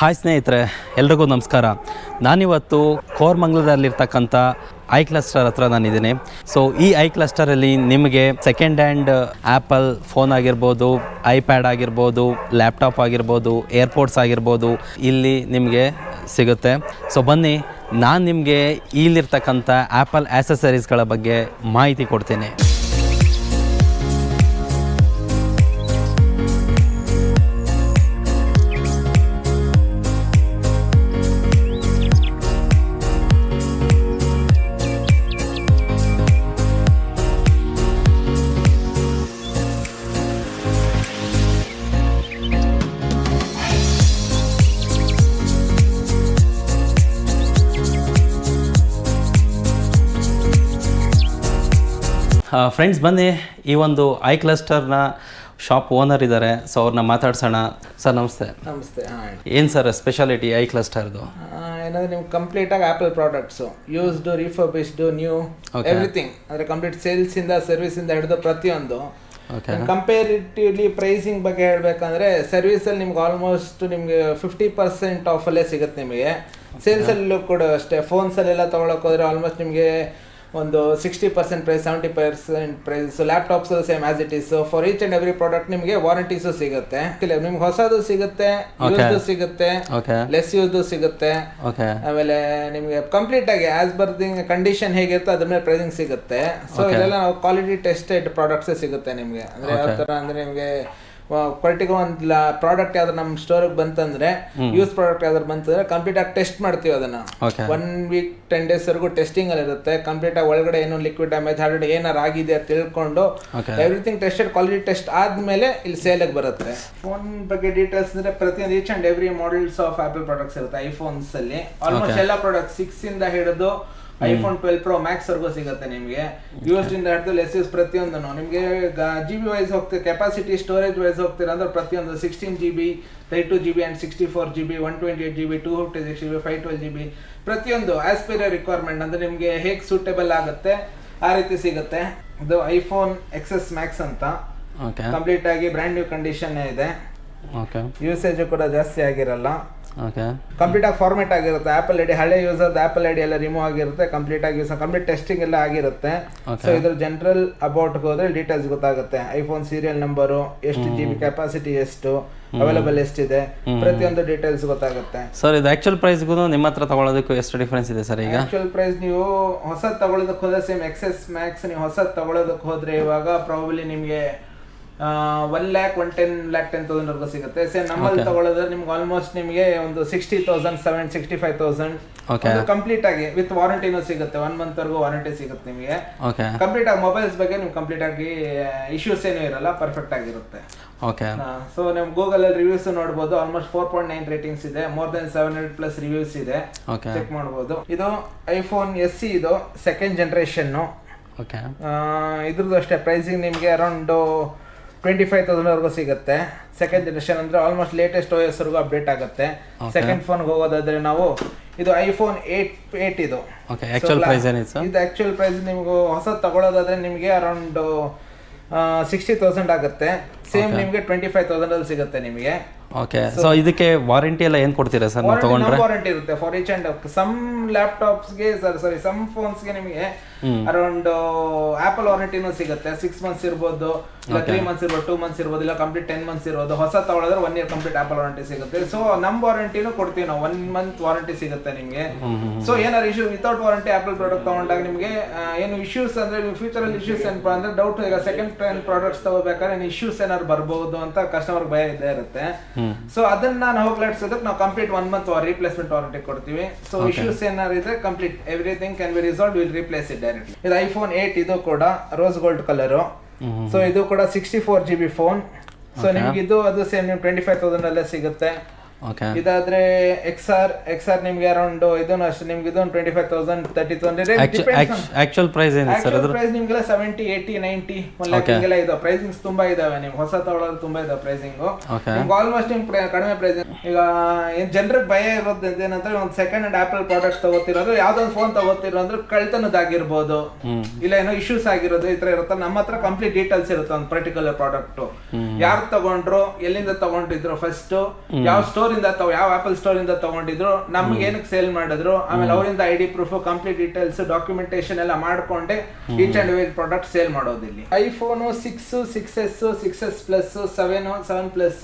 Hi ಸ್ನೇಹಿತರೆ, ಎಲ್ರಿಗೂ ನಮಸ್ಕಾರ. ನಾನಿವತ್ತು ಕೋರಮಂಗಲದಲ್ಲಿರ್ತಕ್ಕಂಥ ಐ ಕ್ಲಸ್ಟರ್ ಹತ್ರ ನಾನಿದ್ದೀನಿ. ಸೊ ಈ ಐ ಕ್ಲಸ್ಟರಲ್ಲಿ ನಿಮಗೆ ಸೆಕೆಂಡ್ ಹ್ಯಾಂಡ್ ಆ್ಯಪಲ್ ಫೋನ್ ಆಗಿರ್ಬೋದು, ಐಪ್ಯಾಡ್ ಆಗಿರ್ಬೋದು, ಲ್ಯಾಪ್ಟಾಪ್ ಆಗಿರ್ಬೋದು, ಏರ್ಪೋರ್ಟ್ಸ್ ಆಗಿರ್ಬೋದು ಇಲ್ಲಿ ನಿಮಗೆ ಸಿಗುತ್ತೆ. ಸೊ ಬನ್ನಿ, ನಾನು ನಿಮಗೆ ಇಲ್ಲಿರ್ತಕ್ಕಂಥ ಆ್ಯಪಲ್ ಆ್ಯಸಸರೀಸ್ಗಳ ಬಗ್ಗೆ ಮಾಹಿತಿ ಕೊಡ್ತೀನಿ. ಫ್ರೆಂಡ್ಸ್, ಬನ್ನಿ, ಈ ಒಂದು ಐ ಕ್ಲಸ್ಟರ್ನ ಶಾಪ್ ಓನರ್ ಇದ್ದಾರೆ. ಸೊ ಅವ್ರನ್ನ ಮಾತಾಡ್ಸೋಣ. ಸರ್ ನಮಸ್ತೆ. ನಮಸ್ತೆ. ಏನು ಸರ್ ಸ್ಪೆಷಾಲಿಟಿ ಐ ಕ್ಲಸ್ಟರ್ದು? ಏನಂದ್ರೆ ನಿಮ್ಗೆ ಕಂಪ್ಲೀಟಾಗಿ Apple products, used, refurbished, new, everything. ಅಂದರೆ ಕಂಪ್ಲೀಟ್ ಸೇಲ್ಸಿಂದ ಸರ್ವಿಸಿಂದ ಹಿಡಿದು ಪ್ರತಿಯೊಂದು. ಕಂಪೇರಿಟಿವ್ಲಿ ಪ್ರೈಸಿಂಗ್ ಬಗ್ಗೆ ಹೇಳಬೇಕಂದ್ರೆ ಸರ್ವಿಸಲ್ಲಿ ನಿಮ್ಗೆ ಆಲ್ಮೋಸ್ಟ್ ನಿಮಗೆ 50% ಆಫಲ್ಲೇ ಸಿಗುತ್ತೆ. ನಿಮಗೆ ಸೇಲ್ಸಲ್ಲೂ ಕೂಡ ಅಷ್ಟೇ. ಫೋನ್ಸಲ್ಲೆಲ್ಲ ತೊಗೊಳಕ್ಕೆ ಹೋದರೆ ಆಲ್ಮೋಸ್ಟ್ ನಿಮಗೆ ಒಂದು 60% price, 70% price. Laptops same as it is. For each and every product ನಿಮಗೆ ವಾರಂಟೀಸು ಸಿಗುತ್ತೆ. ನಿಮ್ಗೆ ಹೊಸದು ಸಿಗುತ್ತೆ, ಯೂಸ್ದು ಸಿಗುತ್ತೆ, ಲೆಸ್ ಯೂಸ್ದು ಸಿಗುತ್ತೆ. ಆಮೇಲೆ ನಿಮಗೆ ಕಂಪ್ಲೀಟ್ ಆಗಿ ಆಸ್ ಪರ್ ದಿ ಕಂಡೀಷನ್ ಹೇಗಿರುತ್ತೆ ಅದ್ರ ಮೇಲೆ ಪ್ರೈಸಿಂಗ್ ಸಿಗುತ್ತೆ. ಸೊ ಇದೆಲ್ಲ ನಾವು ಕ್ವಾಲಿಟಿ ಟೆಸ್ಟೆಡ್ ಪ್ರಾಡಕ್ಟ್ಸೇ ಸಿಗುತ್ತೆ ನಿಮಗೆ. ಅಂದರೆ ಯಾವ ಥರ ಅಂದರೆ ನಿಮಗೆ ಕ್ವಾಲಿಟಿಗೆ ಒಂದು ಪ್ರಾಡಕ್ಟ್ ಯಾವ್ದು ನಮ್ಮ ಸ್ಟೋರಿಗೆ ಬಂತಂದ್ರೆ, ಯೂಸ್ ಪ್ರಾಡಕ್ಟ್ ಯಾವ್ದಾರು ಬಂತಂದ್ರೆ ಕಂಪ್ಲೀಟ್ ಆಗಿ ಟೆಸ್ಟ್ ಮಾಡ್ತೀವಿ ಅದನ್ನ. 1 week 10 days ವರೆಗೂ ಟೆಸ್ಟಿಂಗ್ ಅಲ್ಲಿ ಇರುತ್ತೆ. ಕಂಪ್ಲೀಟ್ ಆಗಿ ಒಳಗಡೆ ಏನು ಲಿಕ್ವಿಡ್ ಡ್ಯಾಮೇಜ್, ಹಾರ್ಡ್ ಏನಾರು ಆಗಿದೆ ಅಂತ ತಿಳ್ಕೊಂಡು ಎವ್ರಿಥಿಂಗ್ ಟೆಸ್ಟೆಡ್, ಕ್ವಾಲಿಟಿ ಟೆಸ್ಟ್ ಆದ್ಮೇಲೆ ಇಲ್ಲಿ ಸೇಲಿಗೆ ಬರುತ್ತೆ. ಫೋನ್ ಬಗ್ಗೆ ಡೀಟೇಲ್ಸ್ ಅಂದ್ರೆ ಪ್ರತಿಯೊಂದು each and every models of apple products ಇರುತ್ತೆ ಐಫೋನ್ಸ್ ಅಲ್ಲಿ. ಆಲ್ಮೋಸ್ಟ್ ಎಲ್ಲ ಪ್ರಾಡಕ್ಟ್ 6 ಇಂದ ಹಿಡಿದು iPhone 12 Pro Max ವರ್ಗೂ ಸಿಗುತ್ತೆ ನಿಮಗೆ. ಯೂಸ್ಡ್ ಇಂದ ಹಿಡಿದು ಲೆಸ್ ಯೂಸ್ ಪ್ರತಿಯೊಂದು ನಿಮಗೆ GB ವೈಸ್ ಹೋಗ್ತೀವಿ, ಕೆಪಾಸಿಟಿ ಸ್ಟೋರೇಜ್ ವೈಸ್ ಹೋಗ್ತೀರಾ ಅಂದ್ರೆ ಪ್ರತಿಯೊಂದು 16 GB, 32 GB and 64 GB, 128 GB, 256 GB, 512 GB ಪ್ರತಿಯೊಂದು ಆಸ್ ಪರ್ ರಿಕ್ವೈರ್ಮೆಂಟ್ ಅಂದ್ರೆ ನಿಮಗೆ ಹೇಗೆ ಸೂಟೇಬಲ್ ಆಗುತ್ತೆ ಆ ರೀತಿ ಸಿಗುತ್ತೆ. ಇದು iPhone XS Max ಅಂತ ಕಂಪ್ಲೀಟ್ ಆಗಿ ಬ್ರ್ಯಾಂಡ್ ನ್ಯೂ ಕಂಡೀಷನ್ ಇದೆ. ಯೂಸೇಜ್ ಕೂಡ ಜಾಸ್ತಿ ಆಗಿರಲ್ಲ. ಕಂಪ್ಲೀಟ್ ಆಗಿ ಫಾರ್ಮೇಟ್ ಆಗಿರುತ್ತೆ. ಆಪಲ್ ಐಡಿ ಹಳೆ ಯೂಸರ್ ಆಪಲ್ ಐಡಿ ಎಲ್ಲ ರಿಮೂವ್ ಆಗಿರುತ್ತೆ. ಕಂಪ್ಲೀಟ್ ಆಗಿ ಕಂಪ್ಲೀಟ್ ಟೆಸ್ಟಿಂಗ್ ಎಲ್ಲ ಆಗಿರುತ್ತೆ. ಸೊ ಇದ್ರ ಜನರಲ್ ಅಬೌಟ್ ಹೋದ್ರೆ ಡೀಟೇಲ್ಸ್ ಗೊತ್ತಾಗುತ್ತೆ. ಐಫೋನ್ ಸೀರಿಯಲ್ ನಂಬರು, ಎಷ್ಟು GB ಕೆಪಾಸಿಟಿ, ಎಷ್ಟು ಅವೈಲೇಬಲ್ ಎಷ್ಟಿದೆ, ಪ್ರತಿಯೊಂದು ಡೀಟೇಲ್ಸ್ ಗೊತ್ತಾಗುತ್ತೆ. ಸರ್ ಇದು ಆಕ್ಚುಯಲ್ ಪ್ರೈಸ್ಗೂ ನಿಮ್ಮ ಹತ್ರ ತಗೊಳ್ಳೋದಕ್ಕೂ ಎಷ್ಟು ಡಿಫರೆನ್ಸ್ ಇದೆ ಸರ್? ಈಗ ಆಕ್ಚುಯಲ್ ಪ್ರೈಸ್ ನೀವು ಹೊಸದು ತಗೊಳ್ಳೋದಕ್ಕೆ ಹೋದ್ರೆ ಸೇಮ್ XS Max ನೀವು ಹೊಸದು ತಗೊಳ್ಳೋದಕ್ಕೆ ಹೋದ್ರೆ ಇವಾಗ ಪ್ರಾಬಬ್ಲಿ ನಿಮಗೆ 1,10,000 ವರ್ಗೂ ಸಿಗುತ್ತೆ. ಸೇಮ್ ನಮ್ಮಲ್ಲಿ ತಗೊಳ್ಳೋದ್ರೆ ನಿಮ್ಗೆ ಆಲ್ಮೋಸ್ಟ್ ನಿಮಗೆ ಒಂದು 60,000, 65,000 ಕಂಪ್ಲೀಟ್ ಆಗಿ ವಿತ್ ವಾರಂಟಿನೂ ಸಿಗುತ್ತೆ. 1 month ವರ್ಗೂ ವಾರಂಟಿ ಸಿಗುತ್ತೆ ನಿಮಗೆ. ಕಂಪ್ಲೀಟ್ ಆಗಿ ಮೊಬೈಲ್ಸ್ ಬಗ್ಗೆ ನಿಮ್ಗೆ ಕಂಪ್ಲೀಟ್ ಆಗಿ ಇಶ್ಯೂಸ್ ಏನೂ ಇರಲ್ಲ, ಪರ್ಫೆಕ್ಟ್ ಆಗಿರುತ್ತೆ. ಸೊ ನೀವು ಗೂಗಲ್ ಅಲ್ಲಿ ರಿವ್ಯೂಸ್ ನೋಡಬಹುದು. ಆಲ್ಮೋಸ್ಟ್ 4.9 ರೇಟಿಂಗ್ಸ್ ಇದೆ. ಮೋರ್ ದೆನ್ 700+ ರಿವ್ಯೂಸ್ ಇದೆ, ಚೆಕ್ ಮಾಡಬಹುದು. ಇದು iPhone SE, ಇದು ಸೆಕೆಂಡ್ ಜನರೇಷನ್. ಇದ್ರದ್ದು ಅಷ್ಟೇ ಪ್ರೈಸಿಂಗ್ ನಿಮಗೆ ಅರೌಂಡ್ 25,000 ವರ್ಗೂ ಸಿಗುತ್ತೆ. ಸೆಕೆಂಡ್ ಜನರೇಷನ್ ಅಂದ್ರೆ ಆಲ್ಮೋಸ್ಟ್ ಲೇಟೆಸ್ಟ್ OS ವರ್ಗೂ ಅಪ್ಡೇಟ್ ಆಗುತ್ತೆ. ಸೆಕೆಂಡ್ ಫೋನ್ ಹೋಗೋದಾದ್ರೆ ನಾವು ಇದು iPhone 8 ಇದು ಆಕ್ಚುಯಲ್ ಪ್ರೈಸ್ ನಿಮ್ಗೆ ಹೊಸ ತಗೊಳ್ಳೋದಾದ್ರೆ ನಿಮಗೆ ಅರೌಂಡ್ 60,000 ಆಗುತ್ತೆ. ಸೇಮ್ ನಿಮಗೆ 25,000 ಅಲ್ಲಿ ಸಿಗುತ್ತೆ ನಿಮಗೆ. ಸೊ ಇದಕ್ಕೆ ವಾರಂಟಿ ಎಲ್ಲ ಏನು ಕೊಡ್ತೀರಾ ಸರ್ ನೀವು ತಗೊಂಡ್ರೆ? ವಾರಂಟಿ ಇರುತ್ತೆ ಫಾರ್ ಈಚ್ ಅಂಡ್ ಸಮ್ ಲ್ಯಾಪ್ಟಾಪ್ಸ್ಗೆ, ಸಮ್ ಫೋನ್ಸ್ಗೆ ನಿಮಗೆ ಅರೌಂಡ್ ಆಪಲ್ ವಾರಂಟಿನೂ ಸಿಗುತ್ತೆ. 6 months ಇರ್ಬೋದು, ಇಲ್ಲ 3 months ಇರ್ಬೋದು, 2 months ಇರ್ಬೋದು, ಇಲ್ಲ ಕಂಪ್ಲೀಟ್ 10 months ಇರ್ಬೋದು. ಹೊಸ ತಗೊಳ್ಳೋದ್ರೆ 1 year ಕಂಪ್ಲೀಟ್ ಆಪಲ್ ವಾರಂಟಿ ಸಿಗುತ್ತೆ. ಸೊ ನಮ್ಮ ವಾರಂಟಿನೂ ಕೊಡ್ತೀವಿ ನಾವು, 1 month ವಾರಂಟಿ ಸಿಗುತ್ತೆ ನಿಮಗೆ. ಸೊ ಏನಾದ್ರು issue without warranty apple product ತಗೊಂಡಾಗ ನಿಮಗೆ ಏನು ಇಶ್ಯೂಸ್ ಅಂದ್ರೆ ಫ್ಯೂಚರ್ ಅಲ್ಲಿ ಇಶ್ಯೂಸ್ ಏನಪ್ಪ ಅಂದ್ರೆ ಡೌಟ್, ಈಗ ಸೆಕೆಂಡ್ ಹ್ಯಾಂಡ್ ಪ್ರಾಡಕ್ಟ್ಸ್ ತಗೋಬೇಕಾದ್ರೆ ಇಶ್ಯೂಸ್ ಏನಾದ್ರು ಬರ್ಬಹುದು ಅಂತ ಕಸ್ಟಮರ್ ಭಯ ಇದ್ದೇ ಇರುತ್ತೆ. ಸೊ ಅದನ್ನ ನಾವು ಹೋಗ್ಲಾಡ್ಸೋದಕ್ಕೆ ನಾವು ಕಂಪ್ಲೀಟ್ 1 month ರೀಪ್ಲೇಸ್ಮೆಂಟ್ ವಾರಂಟಿ ಕೊಡ್ತೀವಿ. ಸೊ ಇಶ್ಯೂಸ್ ಏನಾದ್ರು ಇದ್ರೆ complete everything can be resolve, will replace it directly. ಇದು iPhone 8, ಇದು ಕೂಡ ರೋಸ್ ಗೋಲ್ಡ್ ಕಲರ್. ಸೊ ಇದು ಕೂಡ 64 GB ಫೋನ್. ಸೊ ನಿಮ್ಗೆ ಇದು ಅದು ಸೇಮ್ ನಿಮ್ಗೆ 25,000 ಅಲ್ಲೇ ಸಿಗುತ್ತೆ. ಇದಾದ್ರೆ XR ನಿಮ್ಗೆ ಅರೌಂಡ್ ಇದನ್ನು ಅಷ್ಟೇ ನಿಮ್ಗೆ ಇದೊಂದು 25,000, 30,000 ಆಕ್ಚುಯಲ್ ಪ್ರೈಸ್ ಏನು ಸರ್? ಅದ್ರ ಪ್ರೈಸ್ ನಿಮ್ಗೆಲ್ಲ 70, 80, 90, 1 lakh ಹಿಂಗೆಲ್ಲ ಇದೆ. ಪ್ರೈಸಿಂಗ್ಸ್ ತುಂಬಾ ಇದಾವೆ. ನಿಮ್ಗೆ ಹೊಸ ತಗೊಳ್ಳೋದು ತುಂಬಾ ಇದೆ ಪ್ರೈಸಿಂಗ್. ನಿಮ್ಗೆ ಆಲ್ಮೋಸ್ಟ್ ನಿಮ್ಗೆ ಕಡಿಮೆ ಪ್ರೈಸ್. ಈಗ ಏನ್ ಜನರಿಗೆ ಭಯ ಇರೋದು ಏನಂದ್ರೆ ಒಂದು ಸೆಕೆಂಡ್ ಹ್ಯಾಂಡ್ ಆಪಲ್ ಪ್ರಾಡಕ್ಟ್ಸ್ ತಗೋತಿರೋದು, ಯಾವ್ದೊಂದು ಫೋನ್ ತಗೋತಿರೋ ಅಂದ್ರೆ ಕಳ್ತನದಾಗಿರ್ಬೋದು, ಇಲ್ಲ ಏನೋ ಇಶ್ಯೂಸ್ ಆಗಿರೋದು, ಈ ತರ ಇರುತ್ತೆ. ನಮ್ಮ ಹತ್ರ ಕಂಪ್ಲೀಟ್ ಡೀಟೇಲ್ಸ್ ಇರುತ್ತೆ ಒಂದು ಪರ್ಟಿಕ್ಯುಲರ್ ಪ್ರಾಡಕ್ಟ್. ಯಾರು ತಗೊಂಡ್ರು, ಎಲ್ಲಿಂದ ತಗೊಂಡಿದ್ರು, ಫಸ್ಟ್ ಯಾವ ಸ್ಟೋರ್ ಇಂದ ಯಾವ ಆಪಲ್ ಸ್ಟೋರ್ ಇಂದ ತಗೊಂಡಿದ್ರು, ನಮ್ಗೆ ಏನಕ್ಕೆ ಸೇಲ್ ಮಾಡಿದ್ರು, ಆಮೇಲೆ ಅವರಿಂದ ID proof, complete details, documentation ಎಲ್ಲ ಮಾಡ್ಕೊಂಡೆ each and every product sale ಮಾಡೋದು ಇಲ್ಲಿ. iPhone 6, 6S, 6S Plus, 7, 7 Plus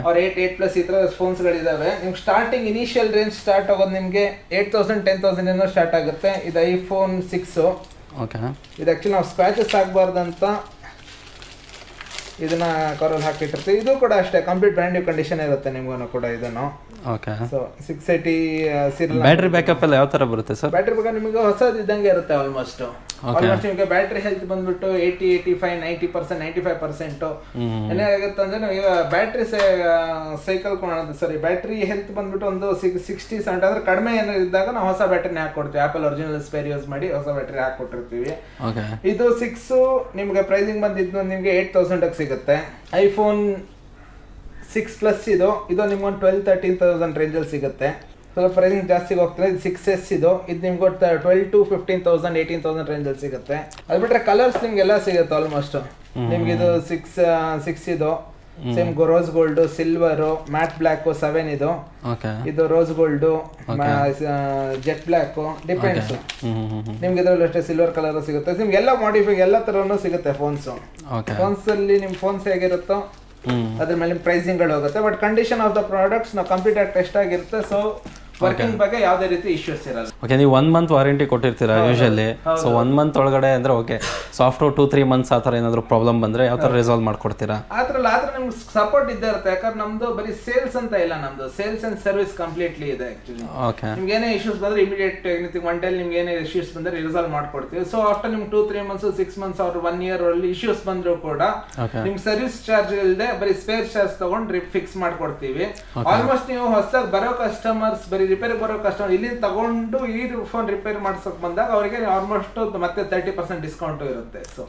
ಅವ್ರ 8 Plus ಈ ತರ ಫೋನ್ಸ್ ಗಳಿದಾವೆ. ನಿಮ್ಗೆ ಸ್ಟಾರ್ಟಿಂಗ್ ಇನಿಷಿಯಲ್ ರೇಂಜ್ ಸ್ಟಾರ್ಟ್ ಆಗೋದು ನಿಮ್ಗೆ 8,000 10,000 ಏನೋ ಸ್ಟಾರ್ಟ್ ಆಗುತ್ತೆ. ಇದು iPhone 6. ಇದು ಆಕ್ಚುಲಿ ನಾವು ಸ್ಕ್ರಾಚಸ್ ಆಗಬಾರ್ದಂತ ಇದನ್ನ ಕವರಲ್ಲಿ ಹಾಕಿಟ್ಟಿರ್ತೀವಿ. ಇದು ಕೂಡ ಅಷ್ಟೇ ಕಂಪ್ಲೀಟ್ ಬ್ರ್ಯಾಂಡ್ ನ್ಯೂ ಕಂಡೀಷನ್ ಇರುತ್ತೆ ನಿಮ್ಗೂ ಕೂಡ ಇದನ್ನು. So 680 serial. ಬ್ಯಾಟರಿ ಬ್ಯಾಕಪ್ ಎಲ್ಲ ಯಾವ ತರ ಬರುತ್ತೆ ಸರ್? ಬ್ಯಾಟರಿ ಬ್ಯಾಕಪ್ ನಿಮಗೆ ಹೊಸದು ಇದ್ದಂಗೆ ಇರುತ್ತೆ ಆಲ್ಮೋಸ್ಟ್. ನಿಮಗೆ ಬ್ಯಾಟರಿ ಹೆಲ್ತ್ ಬಂದ್ಬಿಟ್ಟು 80, 85, 90%, 95%. ಏನಾಗುತ್ತೆ ಅಂದ್ರೆ ನಾವು ಈಗ ಬ್ಯಾಟ್ರಿ ಸೈಕಲ್ ಬ್ಯಾಟ್ರಿ ಹೆಲ್ತ್ ಬಂದ್ಬಿಟ್ಟು ಒಂದು 60-70 ಅಂದ್ರೆ ಕಡಿಮೆ ಏನಾದ್ರು ಇದ್ದಾಗ ನಾವು ಹೊಸ ಬ್ಯಾಟ್ರಿನ ಹಾಕೊಡ್ತೀವಿ. ಆಪಲ್ ಒರಿಜಿನಲ್ ಸ್ಪೇರ್ ಯೂಸ್ ಮಾಡಿ ಹೊಸ ಬ್ಯಾಟ್ರಿ ಹಾಕೊಟ್ಟಿರ್ತೀವಿ. ಇದು 6 ನಿಮ್ಗೆ ಪ್ರೈಸಿಂಗ್ ಬಂದಿದ್ದು ನಿಮ್ಗೆ 8,000 ಸಿಗುತ್ತೆ. iPhone 6 Plus ಇದು ನಿಮ್ಗೊಂದು 12,000-13,000 ರೇಂಜಲ್ಲಿ ಸಿಗುತ್ತೆ. ಸ್ವಲ್ಪ ಪ್ರೈಸಿಂಗ್ ಜಾಸ್ತಿ ಹೋಗ್ತದೆ. ಇದು 6S ಇದು ನಿಮ್ಗೆ 12,000-15,000, 18,000 ರೇಂಜಲ್ಲಿ ಸಿಗುತ್ತೆ. ಅದು ಬಿಟ್ರೆ ಕಲರ್ಸ್ ನಿಮ್ಗೆಲ್ಲ ಸಿಗುತ್ತೆ ಆಲ್ಮೋಸ್ಟ್. ನಿಮ್ಗೆ ಇದು 6 ಇದು same rose gold, silver, mat black 7 ಇದು rose gold, jet black, depends. ನಿಮ್ಗೆ ಇದ್ರಲ್ಲಿ ಅಷ್ಟೇ ಸಿಲ್ವರ್ ಕಲರ್ ಸಿಗುತ್ತೆ. ನಿಮ್ಗೆ ಎಲ್ಲ ಮಾಡಿಫೈ ಎಲ್ಲ ತರನು ಸಿಗುತ್ತೆ ಫೋನ್ಸ್ ಅಲ್ಲಿ. ನಿಮ್ ಫೋನ್ಸ್ ಹೇಗಿರುತ್ತೋ ಅದ್ರ ಮೇಲೆ ಪ್ರೈಸಿಂಗ್ ಗಳು ಹೋಗುತ್ತೆ. But condition of the products ನಾವು ಕಂಪ್ಲೀಟ್ ಆಗಿ ಟೆಸ್ಟ್ ಆಗಿರುತ್ತೆ. ಸೊ ವರ್ಕಿಂಗ್ ಬಗ್ಗೆ ಯಾವುದೇ ರೀತಿ ಇಶ್ಯೂಸ್ ಇರಲ್ಲ. ಓಕೆ, ನೀವು 1 month ವಾರಂಟಿ ಕೊಟ್ಟಿರ್ತೀರಾ ಯೂಶಲಿ. ಸೊ 1 month ಒಳಗಡೆ ಅಂದ್ರೆ ಓಕೆ. ಸೊ ಆಫ್ಟರ್ 2-3 months ಆ ಥರ ಏನಾದರೂ ಪ್ರಾಬ್ಲಮ್ ಬಂದ್ರೆ ಯಾವ ಥರ ರಿಸಾಲ್ವ್ ಮಾಡ್ಕೊಡ್ತೀರಾ? ಆತರ ನಿಮ್ಗೆ ಸಪೋರ್ಟ್ ಇದ್ದೇ ಇರುತ್ತೆ. ಯಾಕಂದ್ರೆ ನಮ್ದು ಬರೀ ಸೇಲ್ಸ್ ಅಂತ ಇಲ್ಲ, ನಮ್ದು ಸೇಲ್ಸ್ ಅಂಡ್ ಸರ್ವಿಸ್ ಕಂಪ್ಲೀಟ್ಲಿ ಇದೆ ಆಕ್ಚುಲಿ. ಓಕೆ, ನಿಮ್ಗೆ ಏನೇ ಇಶ್ಯೂಸ್ ಬಂದ್ರೆ ಇಮಿಡಿಯೇಟ್ ಒನ್ ಟೈಲ್ ನಿಮ್ಗೆ ಏನೇ ಇಶ್ಯೂಸ್ ಬಂದ್ರೆ ರಿಸಾಲ್ವ್ ಮಾಡ್ಕೊಡ್ತೀವಿ. ಸೊ ಆಫ್ಟರ್ ನಿಮ್ಗೆ 2-3 months, 6 months ಅವ್ರ 1 year ಅಲ್ಲಿ ಇಶ್ಯೂಸ್ ಬಂದ್ರು ಕೂಡ ನಿಮ್ಗೆ ಸರ್ವಿಸ್ ಚಾರ್ಜ್ ಇಲ್ಲದೆ ಬರೀ ಸ್ಪೇರ್ ಚಾರ್ಜ್ ತಗೊಂಡು ಫಿಕ್ಸ್ ಮಾಡ್ಕೊಡ್ತೀವಿ. ಆಲ್ಮೋಸ್ಟ್ ನೀವು ಹೊಸದಾಗಿ ಬರೋ ಕಸ್ಟಮರ್ಸ್, ಬರೀ ರಿಪೇರಿ ಬರೋ ಕಸ್ಟಮರ್ ಇಲ್ಲಿ ತಗೊಂಡು ಈ ಫೋನ್ ರಿಪೇರ್ ಮಾಡ್ಸಕ್ ಬಂದಾಗ ಅವರಿಗೆ ಆಲ್ಮೋಸ್ಟ್ ಮತ್ತೆ 30% ಡಿಸ್ಕೌಂಟ್ ಇರುತ್ತೆ. ಸೊ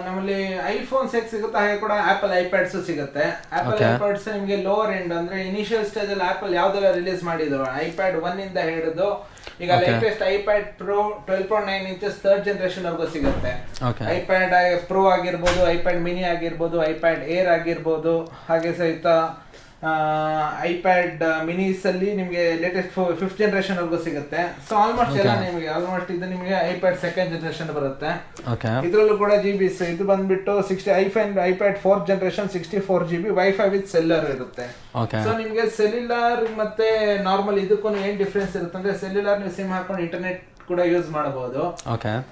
ನಮ್ಮಲ್ಲಿ iPhone 6 ಸಿಗುತ್ತೆ. ಹಾಗೆ ಕೂಡ ಆಪಲ್ ಐಪ್ಯಾಡ್ಸ್ ಸಿಗುತ್ತೆ. ಆಪಲ್ ಐಪ್ಯಾಡ್ಸ್ ನಿಮ್ಗೆ ಲೋವರ್ ಎಂಡ್ ಅಂದ್ರೆ ಇನಿಷಿಯಲ್ ಸ್ಟೇಜ್ ಅಲ್ಲಿ ಆಪಲ್ ಯಾವ್ದೆಲ್ಲ ರಿಲೀಸ್ ಮಾಡಿದ್ರು, iPad 1 ಇಂದ ಹಿಡಿದು ಈಗ latest iPad Pro 12.9 inches 3rd generation ವರ್ಗೂ ಸಿಗುತ್ತೆ. iPad Pro ಆಗಿರ್ಬೋದು, iPad mini ಆಗಿರ್ಬೋದು, iPad Air ಆಗಿರ್ಬೋದು, ಹಾಗೆ ಸಹಿತ iPad minis ಅಲ್ಲಿ ನಿಮಗೆ ಲೇಟೆಸ್ಟ್ 5th generation ವರ್ಗೂ ಸಿಗುತ್ತೆ. ಸೊ ಆಲ್ಮೋಸ್ಟ್ ಎಲ್ಲ ನಿಮಗೆ ಇದು ನಿಮಗೆ iPad 2nd generation ಬರುತ್ತೆ. ಇದ್ರಲ್ಲೂ ಕೂಡ GBs ಇದು ಬಂದ್ಬಿಟ್ಟು iPad 4th generation 64 GB Wi-Fi with cellular ಇರುತ್ತೆ. ಸೊ ನಿಮಗೆ ಸೆಲ್ಯುಲರ್ ಮತ್ತೆ ನಾರ್ಮಲ್ ಇದಕ್ಕೂ ಏನ್ ಡಿಫ್ರೆನ್ಸ್ ಇರುತ್ತೆ ಅಂದ್ರೆ ಸೆಲ್ಯುಲರ್ ನೀವು ಸಿಮ್ ಹಾಕೊಂಡು ಇಂಟರ್ನೆಟ್ ಕೂಡ ಯೂಸ್ ಮಾಡಬಹುದು.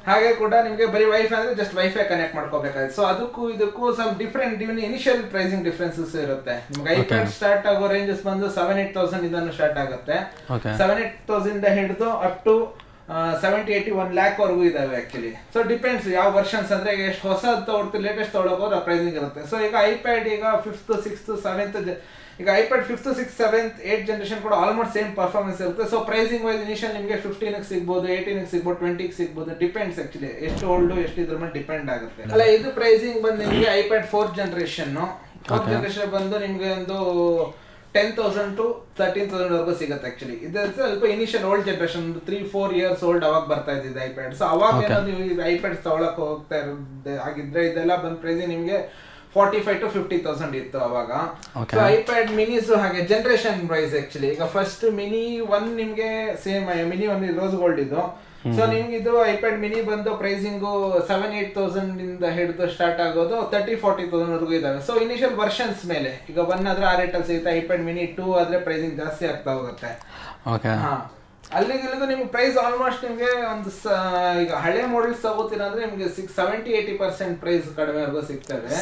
ಹಾಗೆ ಕೂಡ ನಿಮಗೆ ಬರೀ ವೈಫೈ ಅಂದ್ರೆ ಜಸ್ಟ್ ವೈಫೈ ಕನೆಕ್ಟ್ ಮಾಡ್ಕೋಬೇಕಾಗುತ್ತೆ. ಸೊ ಅದಕ್ಕೂ ಇದಕ್ಕೂ ಸ್ವಲ್ಪ ಡಿಫ್ರೆಂಟ್ ಇನಿಷಿಯಲ್ ಪ್ರೈಸಿಂಗ್ ಡಿಫ್ರೆನ್ಸಸ್ ಇರುತ್ತೆ. ನಿಮ್ಗೆ iPad ಸ್ಟಾರ್ಟ್ ಆಗೋ ರೇಂಜಸ್ ಬಂದು 7-8,000 ಇದನ್ನು ಸ್ಟಾರ್ಟ್ ಆಗುತ್ತೆ. 7-8,000 ಇಂದ ಹಿಡಿದು ಅಪ್ ಟು 70-80 1 lakh ವರೆಗೂ ಇದಾವೆ ಆಕ್ಚುಲಿ. ಸೊ ಡಿಪೆಂಡ್ಸ್ ಯಾವ ವರ್ಷನ್ಸ್ ಅಂದ್ರೆ ಎಷ್ಟು ಹೊಸದು ತಗೊಳ್ತೀವಿ, ಲೇಟೆಸ್ಟ್ ತಗೊಳ್ಳೋಕೆ ಪ್ರೈಸಿಂಗ್ ಇರುತ್ತೆ. ಸೊ ಈಗ iPad ಈಗ 5th 6th 7th ಈಗ iPad 5th 6th 7th 8th generation ಕೂಡ ಆಲ್ಮೋಸ್ಟ್ ಸೇಮ್ ಪರ್ಫಾರ್ಮೆನ್ಸ್ ಇರುತ್ತೆ. ಸೊ ಪ್ರೈಸಿಂಗ್ ವೈಸ್ ಇನಿಷಿಯಲ್ ನಿಮಗೆ 15 ಸಿಗ್ಬೋದು, 18 ಸಿಗ್ಬೋದು, 20 ಸಿಗ್ಬೋದು, ಡಿಪೆಂಡ್ಸ್ ಆಕ್ಚುಲಿ ಎಷ್ಟು ಓಲ್ಡ್ ಎಷ್ಟು ಇದ್ರ ಮೇಲೆ ಡಿಪೆಂಡ್ ಆಗುತ್ತೆ. ಅಲ್ಲ ಇದು ಪ್ರೈಸಿಂಗ್ ಬಂದು ನಿಮಗೆ iPad 4th generation ಬಂದು ನಿಮಗೆ ಒಂದು 10,000 to 13,000 ವರೆಗೂ ಸಿಗುತ್ತೆ ಆಕ್ಚುಲಿ. ಇದು ಸ್ವಲ್ಪ initial old generation 3-4 years old ಅವಾಗ ಬರ್ತಾ ಇದ್ದಿದ್ದು iPad. ಸೊ ಅವಾಗ ಏನಾದ್ರು iPad ತಗೊಳಕ್ ಹೋಗ್ತಾ ಇರೋದು ಆಗಿದ್ರೆ ಇದೆಲ್ಲ ಬಂದ್ ಪ್ರೈಸಿಂಗ್ ನಿಮಗೆ 45,000 to 50,000 ಇತ್ತು ಅವಾಗ. ಸೊ iPad minis ಹಾಗೆ ಜನರೇಷನ್ ವೈಸ್ ಆಕ್ಚುಲಿ ಈಗ ಫಸ್ಟ್ ಮಿನಿ 1 ನಿಮ್ಗೆ ಸೇಮ್ ಮಿನಿ 1 ರೋಸ್ ಗೋಲ್ಡ್ ಇದು. ಸೊ ನಿಮ್ಗೆ ಇದು iPad mini ಬಂದು ಪ್ರೈಸಿಂಗು 7-8,000 ಇಂದ ಹಿಡಿದು ಸ್ಟಾರ್ಟ್ ಆಗೋದು 30-40,000 ವರೆಗೂ ಇದಾವೆ. ಸೊ ಇನಿಷಿಯಲ್ ವರ್ಷನ್ಸ್ ಮೇಲೆ ಈಗ 1 ಆದ್ರೆ ಆ ರೇಟಲ್ಲಿ ಸಿಗುತ್ತೆ. iPad mini 2 ಆದ್ರೆ ಪ್ರೈಸಿಂಗ್ ಜಾಸ್ತಿ ಆಗ್ತಾ ಹೋಗುತ್ತೆ. ಅಲ್ಲಿಗೆ ನಿಮ್ಗೆ ಪ್ರೈಸ್ ಆಲ್ಮೋಸ್ಟ್ ನಿಮ್ಗೆ ಒಂದು ಈಗ ಹಳೆ ಮಾಡೆಲ್ಸ್ ತಗೋತೀರ ಅಂದ್ರೆ ನಿಮ್ಗೆ 70-80% ಪ್ರೈಸ್ ಕಡಿಮೆವರೆಗೂ ಸಿಗ್ತದೆ.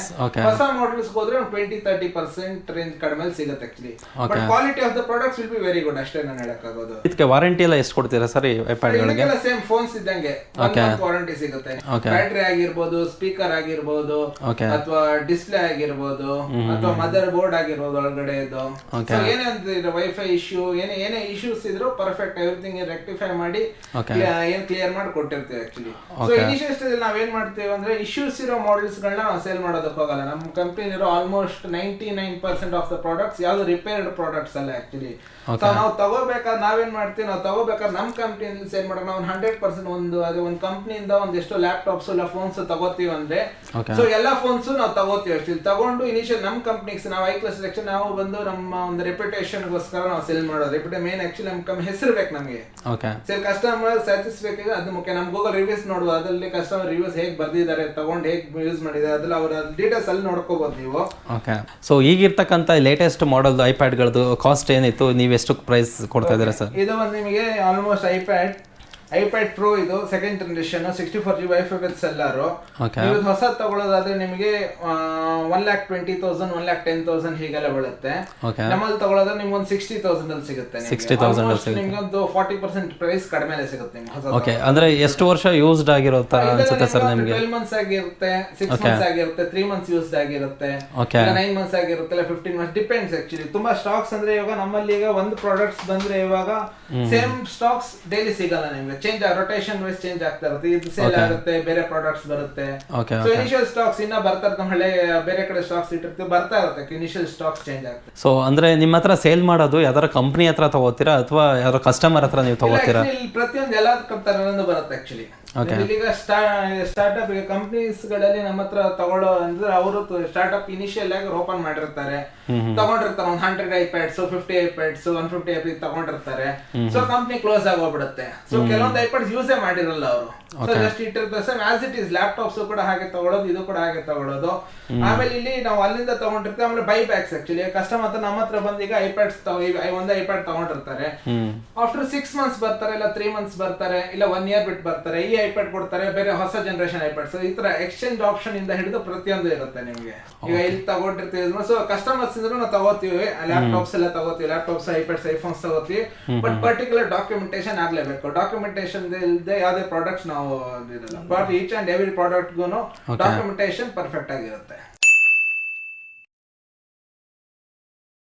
ಹೊಸ ಮಾಡೆಲ್ಸ್ ಹೋದ್ರೆ 20-30% ರೇಂಜ್ ಕಡಿಮೆ ಸಿಗುತ್ತೆ actually. But quality of the products will be very good ಅಷ್ಟೇ ನಾನು ಹೇಳಕ್ಕಾಗೋದು. ಇದಕ್ಕೆ ವಾರಂಟಿ ಎಲ್ಲ ಎಷ್ಟು ಕೊಡ್ತೀರಾ ಸರ್ iPad ಗಳಿಗೆ? ಇದೆಲ್ಲ ಸೇಮ್ ಫೋನ್ಸ್ ಇದ್ದಂಗೆ 1 month ವಾರಂಟಿ ಸಿಗುತ್ತೆ. ಬ್ಯಾಟರಿ ಆಗಿರ್ಬೋದು, ಸ್ಪೀಕರ್ ಆಗಿರ್ಬೋದು, ಅಥವಾ ಡಿಸ್ಪ್ಲೇ ಆಗಿರ್ಬೋದು, ಅಥವಾ ಮದರ್ ಬೋರ್ಡ್ ಆಗಿರ್ಬೋದು ಒಳಗಡೆ ಇದು. ಏನೇ ವೈಫೈ ಇಶ್ಯೂ ಏನೇ ಇಶ್ಯೂಸ್ ಇದ್ರು ಪರ್ಫೆಕ್ಟ್ ಎವ್ರಿಥಿಂಗ್ ರೆಕ್ಟಿಫೈ ಮಾಡಿ ಏನ್ ಕ್ಲಿಯರ್ ಮಾಡಿ ಕೊಟ್ಟಿರ್ತೀವಿ actually. So Okay. Initial stage ನಾವೇನ್ ಮಾಡ್ತೀವಿ ಅಂದ್ರೆ ಇಶ್ಯೂಸ್ ಇರೋ ಮಾಡೆಲ್ಸ್ ಗಳನ್ನ ನಾವು ಸೇಲ್ ಮಾಡೋದಕ್ಕೆ ಹೋಗಲ್ಲ. ನಮ್ಮ ಕಂಪನಿ ಇರೋ ಆಲ್ಮೋಸ್ಟ್ 99% ಆಫ್ ದ ಪ್ರಾಡಕ್ಟ್ಸ್ ಯಾವ್ದು ರಿಪೇರ್ಡ್ ಪ್ರಾಡಕ್ಟ್ಸ್ ಅಲ್ಲ ಆಕ್ಚುಲಿ. ನಾವು ತಗೋಬೇಕಾದ್ರೆ ನಾವೇನ್ ಮಾಡ್ತೀವಿ, ನಾವು ತಗೋಬೇಕಾದ್ರೆ ನಮ್ಮ ಕಂಪ್ನಿಯಲ್ಲಿ ಸೇಲ್ ಮಾಡೋಕೆ ನಾವು 100% ಒಂದು ಕಂಪ್ನಿಯಿಂದ ಒಂದೆಷ್ಟು ಲ್ಯಾಪ್ಟಾಪ್ಸ್ ಇಲ್ಲ ಫೋನ್ಸ್ ತಗೋತೀವಿ ಅಂದ್ರೆ ಸೊ ಎಲ್ಲಾ ಫೋನ್ಸ್ ನಾವು ತಗೋತೀವಿ ಅಷ್ಟೇ. ತಗೊಂಡು ಇನಿಷಿಯಲ್ ನಮ್ಮ ಕಂಪ್ನಿಸ್ ನಾವು iCluster ಸೆಕ್ಷನ್ ನಾವು ಬಂದು ನಮ್ಮ ಒಂದು ರೆಪ್ಯುಟೇಷನ್ ಗೋಸ್ಕರ ನಾವು ಸೇಲ್ ಮಾಡೋದು. ಮೇನ್ ಆಕ್ಚುಲಿ ನಮ್ಮ ಹೆಸರು ಬೇಕು ನಮಗೆ. ಸೇಲ್ ಕಸ್ಟಮರ್ ಸ್ಯಾಟಿಸ್ಫ್ಯಾಕ್ಷನ್ ಅದು ಮುಖ್ಯ. ನಮ್ಮ ಗೂಗಲ್ ರಿವ್ಯೂಸ್ ನೋಡುವ, ಅದರಲ್ಲಿ ಕಸ್ಟಮರ್ ರಿವ್ಯೂಸ್ ಹೇಗೆ ಬರ್ದಿದ್ದಾರೆ, ತಗೊಂಡು ಹೇಗೆ ಯೂಸ್ ಮಾಡಿದ್ದಾರೆ, ಅದ್ರಲ್ಲಿ ಅವರ ಡೀಟೇಲ್ಸ್ ಅಲ್ಲಿ ನೋಡ್ಕೋಬಹುದು ನೀವು. ಓಕೆ. ಸೊ ಈಗಿರ್ತಕ್ಕಂಥ ಲೇಟೆಸ್ಟ್ ಮಾಡೆಲ್ ಐಪ್ಯಾಡ್ಗಳದ್ದು ಕಾಸ್ಟ್ ಏನಿತ್ತು, ನೀವು ಎಷ್ಟು ಪ್ರೈಸ್ ಕೊಡ್ತಾ ಇದ್ದೀರಾ ಸರ್? ಇದು ಒಂದು ನಿಮಗೆ ಆಲ್ಮೋಸ್ಟ್ ಐಪ್ಯಾಡ್ ಪ್ರೋ ಇದು second generation 64GB i5 seller. ನೀವು ಹೊಸ ತಗೊಳ್ಳೋದಾದ್ರೆ ನಿಮಗೆ 1,20,000 1,10,000 ಹೀಗೆಲ್ಲ ಬೀಳುತ್ತೆ. ನಮ್ಮಲ್ಲಿ ತಗೊಳ್ಳೋದ್ರೆ ನಿಮ್ಗೆ ಒಂದು 60,000 ಅಲ್ಲಿ ಸಿಗುತ್ತೆ. 60,000 ನಿಮ್ಗೆ ಒಂದು 40% ಪ್ರೈಸ್ ಕಡಿಮೆ ಸಿಗುತ್ತೆ ನಿಮ್ಗೆ. ಓಕೆ, ಅಂದ್ರೆ ಎಷ್ಟು ವರ್ಷ ಯೂಸ್ಡ್ ಆಗಿರುತ್ತೆ ಅನ್ಸುತ್ತೆ ಸರ್ ನಿಮಗೆ? 12 months ಆಗಿರುತ್ತೆ, 6 months ಆಗಿರುತ್ತೆ, 3 months ಯೂಸ್ಡ್ ಆಗಿರುತ್ತೆ, 9 months ಆಗಿರುತ್ತೆ, 15 months ಡಿಪೆಂಡ್ಸ್ ಆಕ್ಚುಲಿ. ತುಂಬಾ ಸ್ಟಾಕ್ಸ್ ಅಂದ್ರೆ ಇವಾಗ ನಮ್ಮಲ್ಲಿ ಈಗ ಒಂದು ಪ್ರಾಡಕ್ಟ್ಸ್ ಬಂದ್ರೆ ಇವಾಗ ಸೇಮ್ ಸ್ಟಾಕ್ಸ್ ಡೈಲಿ ಸಿಗಲ್ಲ ನಿಮ್ಗೆ. ಚೇಂಜ್ ರೊಟೇಷನ್ ವೈಸ್ ಚೇಂಜ್ ಆಗ್ತಾ ಇರುತ್ತೆ. ಇದು ಸೇಲ್ ಆಗುತ್ತೆ, ಬೇರೆ ಪ್ರಾಡಕ್ಟ್ಸ್ ಬರುತ್ತೆ. ಸೊ ಇನಿಷಿಯಲ್ ಸ್ಟಾಕ್ಸ್ ಇನ್ನ ಬರ್ತಾ ಇರುತ್ತೆ, ನಮ್ಮ ಹಳೆ ಬೇರೆ ಕಡೆ ಸ್ಟಾಕ್ಸ್ ಇಟ್ಟಿರ್ತೀವಿ, ಬರ್ತಾ ಇರುತ್ತೆ, ಇನಿಷಿಯಲ್ ಸ್ಟಾಕ್ಸ್ ಚೇಂಜ್ ಆಗುತ್ತೆ. ಸೊ ಅಂದ್ರೆ ನಿಮ್ಮ ಹತ್ರ ಸೇಲ್ ಮಾಡೋದು ಯಾವ್ದಾರ ಕಂಪನಿ ಹತ್ರ ತಗೋತೀರಾ ಅಥವಾ ಯಾವ್ದಾರ ಕಸ್ಟಮರ್ ಹತ್ರ ನೀವು ತಗೋತೀರಾ? ಪ್ರತಿಯೊಂದು ಎಲ್ಲ ತರದಿಂದ ಬರುತ್ತೆ ಆಕ್ಚುಲಿ. ಈಗ ಸ್ಟಾರ್ಟ್ಅಪ್ ಈಗ ಕಂಪನೀಸ್ ಗಳಲ್ಲಿ ನಮ್ಮ ಹತ್ರ ತಗೊಳ್ಳೋ ಅಂದ್ರೆ ಅವರು ಸ್ಟಾರ್ಟ್ಅಪ್ ಇನಿಷಿಯಲ್ ಆಗಿ ಓಪನ್ ಮಾಡಿರ್ತಾರೆ, ತಗೊಂಡಿರ್ತಾರೆ ಒಂದು 100 iPads 50 iPads 150 iPads ತಗೊಂಡಿರ್ತಾರೆ. ಸೊ ಕಂಪನಿ ಕ್ಲೋಸ್ ಆಗಿ ಹೋಗ್ಬಿಡುತ್ತೆ. ಸೊ ಕೆಲವೊಂದು iPads ಯೂಸೇ ಮಾಡಿರಲ್ಲ ಅವರು, ಜಸ್ಟ್ ಇಟ್ಟಿರ್ತಾರೆ. Same as it is laptops ಕೂಡ ಹಾಗೆ ತಗೊಳ್ಳೋದು, ಇದು ಕೂಡ ಹಾಗೆ ತಗೊಳ್ಳೋದು. ಆಮೇಲೆ ಇಲ್ಲಿ ನಾವು ಅಲ್ಲಿಂದ ತಗೊಂಡಿರ್ತೀವಿ. ಆಮೇಲೆ ಬೈ ಬ್ಯಾಕ್ಸ್ ಆಕ್ಚುಲಿ ಕಸ್ಟಮರ್ ಹತ್ರ ನಮ್ಮ ಹತ್ರ ಬಂದು ಈಗ iPads ಒಂದು iPad ತಗೊಂಡಿರ್ತಾರೆ. ಆಫ್ಟರ್ 6 months ಬರ್ತಾರೆ, ಇಲ್ಲ 3 months ಬರ್ತಾರೆ, ಇಲ್ಲ 1 year ಬಿಟ್ಟು ಬರ್ತಾರೆ, ಈ iPad ಕೊಡ್ತಾರೆ, ಬೇರೆ ಹೊಸ ಜನರೇಷನ್ iPads. ಈ ತರ ಎಕ್ಸ್ಚೇಂಜ್ ಆಪ್ಷನ್ ಇಂದ ಹಿಡಿದು ಪ್ರತಿಯೊಂದು ಇರುತ್ತೆ ನಿಮಗೆ. ಈಗ ಇಲ್ಲಿ ತಗೊಂಡಿರ್ತೀವಿ. ಸೊ ಕಸ್ಟಮರ್ಸ್ ಇಂದ ನಾವು ತಗೋತೀವಿ, ಲ್ಯಾಪ್ಟಾಪ್ಸ್ ಎಲ್ಲ ತಗೋತೀವಿ, ಲ್ಯಾಪ್ಟಾಪ್ಸ್ iPads iPhones ತಗೋತೀವಿ. ಬಟ್ ಪರ್ಟಿಕ್ಯುಲರ್ ಡಾಕ್ಯುಮೆಂಟೇಶನ್ ಆಗ್ಲೇಬೇಕು. ಡಾಕ್ಯುಮೆಂಟೇಶನ್ ಇಲ್ಲದೆ ಯಾವುದೇ ಪ್ರಾಡಕ್ಟ್ಸ್ ನಾವು ಇರಲ್ಲ. ಬಟ್ ಈಚ್ ಅಂಡ್ ಎವ್ರಿ ಪ್ರಾಡಕ್ಟ್ಗೂ ಡಾಕ್ಯುಮೆಂಟೇಶನ್ ಪರ್ಫೆಕ್ಟ್ ಆಗಿರುತ್ತೆ.